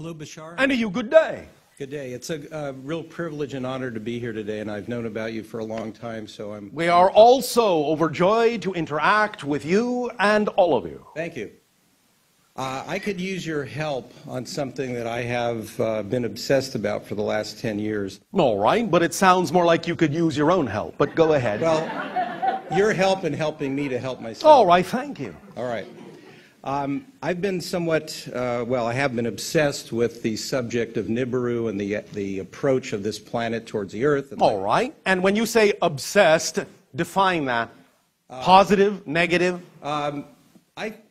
Hello, Bashar. And to you, good day. Good day. It's a real privilege and honor to be here today, and I've known about you for a long time, so I'm... We are also overjoyed to interact with you and all of you. Thank you. I could use your help on something that I have been obsessed about for the last 10 years. All right, but it sounds more like you could use your own help, but go ahead. Well, your help in helping me to help myself. All right, thank you. All right. I've been somewhat, I have been obsessed with the subject of Nibiru and the approach of this planet towards the Earth. And all right. And when you say obsessed, define that. Positive, negative,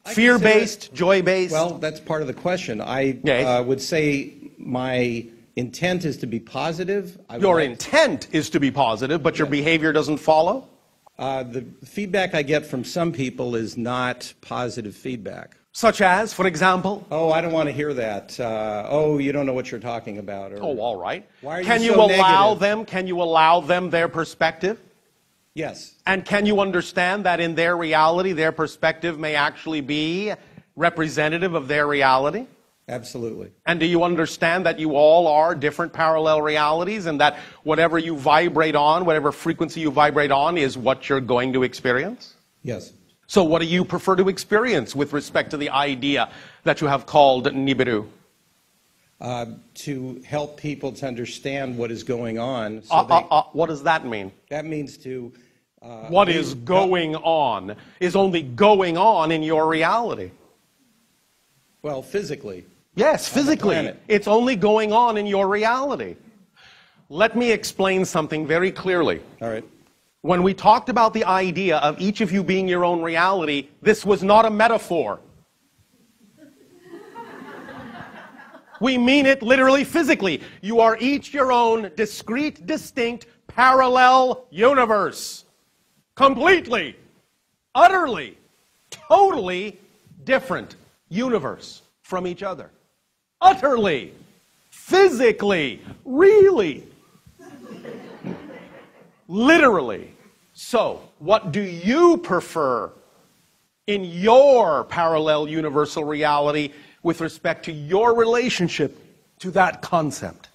fear-based, joy-based? Well, that's part of the question. I would say my intent is to be positive. Your intent is to be positive, but your behavior doesn't follow? The feedback I get from some people is not positive feedback. Such as, for example? Oh, I don't want to hear that. Oh, you don't know what you're talking about. Or, oh, all right. Why are can you you so allow negative? them? Can you allow them their perspective? Yes. And can you understand that in their reality, their perspective may actually be representative of their reality? Absolutely. And do you understand that you all are different parallel realities and that whatever you vibrate on, whatever frequency you vibrate on is what you're going to experience? Yes. So what do you prefer to experience with respect to the idea that you have called Nibiru? To help people to understand what is going on. What does that mean? That means to... what is going on is only going on in your reality. Well, physically. Yes, physically. It's only going on in your reality. Let me explain something very clearly. All right. When we talked about the idea of each of you being your own reality, this was not a metaphor. We mean it literally, physically. You are each your own discrete, distinct, parallel universe. Completely, utterly, totally different universe from each other. Utterly, physically, really, literally. So, what do you prefer in your parallel universal reality with respect to your relationship to that concept?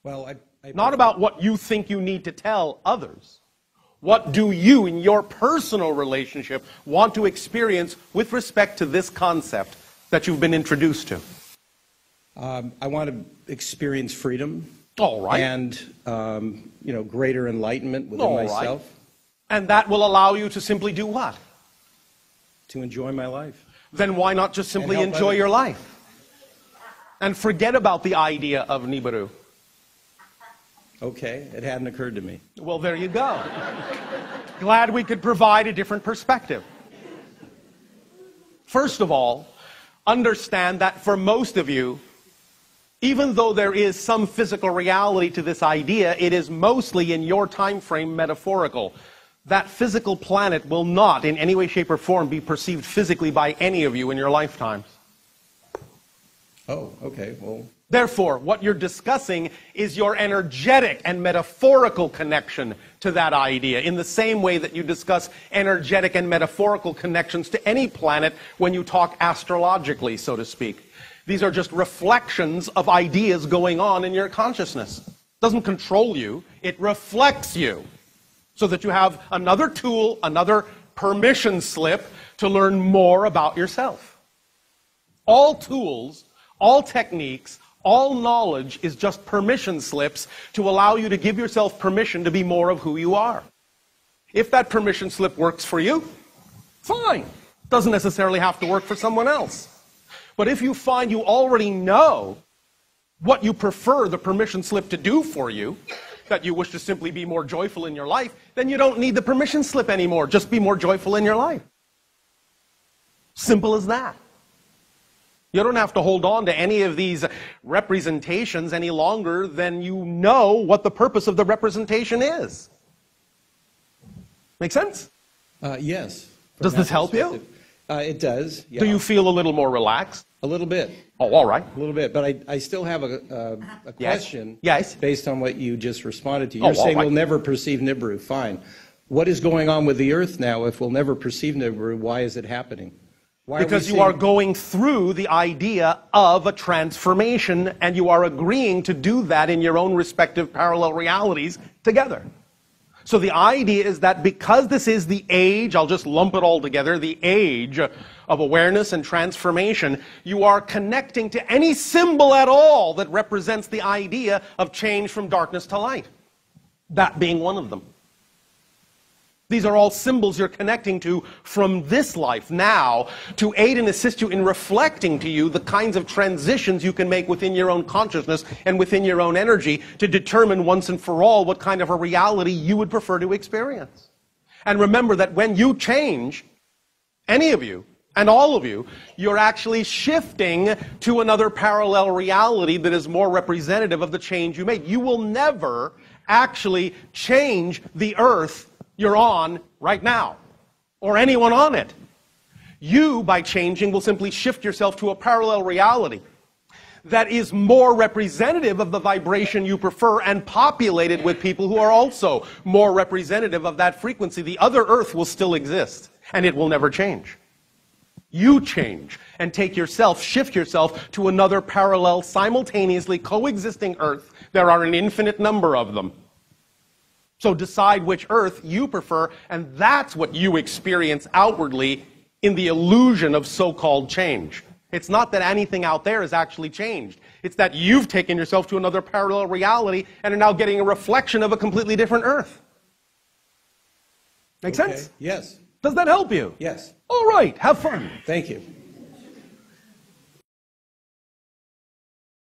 Well, not about what you think you need to tell others. What do you, in your personal relationship, want to experience with respect to this concept that you've been introduced to? I want to experience freedom. All right. And, greater enlightenment within myself. Right. And that will allow you to simply do what? To enjoy my life. Then why not just simply enjoy your life? And forget about the idea of Nibiru. Okay, it hadn't occurred to me. Well, there you go. Glad we could provide a different perspective. First of all, understand that for most of you, even though there is some physical reality to this idea, it is mostly in your time frame metaphorical. That physical planet will not in any way, shape, or form be perceived physically by any of you in your lifetimes. Oh, okay, well... Therefore, what you're discussing is your energetic and metaphorical connection to that idea, in the same way that you discuss energetic and metaphorical connections to any planet when you talk astrologically, so to speak. These are just reflections of ideas going on in your consciousness. It doesn't control you, it reflects you, so that you have another tool, another permission slip to learn more about yourself. All tools, all techniques, all knowledge is just permission slips to allow you to give yourself permission to be more of who you are. If that permission slip works for you, fine. Doesn't necessarily have to work for someone else. But if you find you already know what you prefer the permission slip to do for you, that you wish to simply be more joyful in your life, then you don't need the permission slip anymore. Just be more joyful in your life. Simple as that. You don't have to hold on to any of these representations any longer than you know what the purpose of the representation is. Make sense? Yes. Does this help you? It does. Yeah. Do you feel a little more relaxed? A little bit. Oh, all right. A little bit. But I still have a question. Yes. Based on what you just responded to. Oh, You're saying right. we'll never perceive Nibiru. Fine. What is going on with the Earth now? If we'll never perceive Nibiru, why is it happening? Why are we because you seeing- are going through the idea of a transformation, and you are agreeing to do that in your own respective parallel realities together. So the idea is that because this is the age, I'll just lump it all together, the age of awareness and transformation, you are connecting to any symbol at all that represents the idea of change from darkness to light. That being one of them. These are all symbols you're connecting to from this life now to aid and assist you in reflecting to you the kinds of transitions you can make within your own consciousness and within your own energy to determine once and for all what kind of a reality you would prefer to experience. And remember that when you change, any of you, and all of you, you're actually shifting to another parallel reality that is more representative of the change you made. You will never actually change the earth you're on right now, or anyone on it. You, by changing, will simply shift yourself to a parallel reality that is more representative of the vibration you prefer and populated with people who are also more representative of that frequency. The other earth will still exist, and it will never change. You change and take yourself, shift yourself to another parallel, simultaneously coexisting earth. There are an infinite number of them. So decide which earth you prefer, and that's what you experience outwardly in the illusion of so-called change. It's not that anything out there is actually changed. It's that you've taken yourself to another parallel reality and are now getting a reflection of a completely different earth. Make sense? Yes. Does that help you? Yes. All right, have fun. Thank you.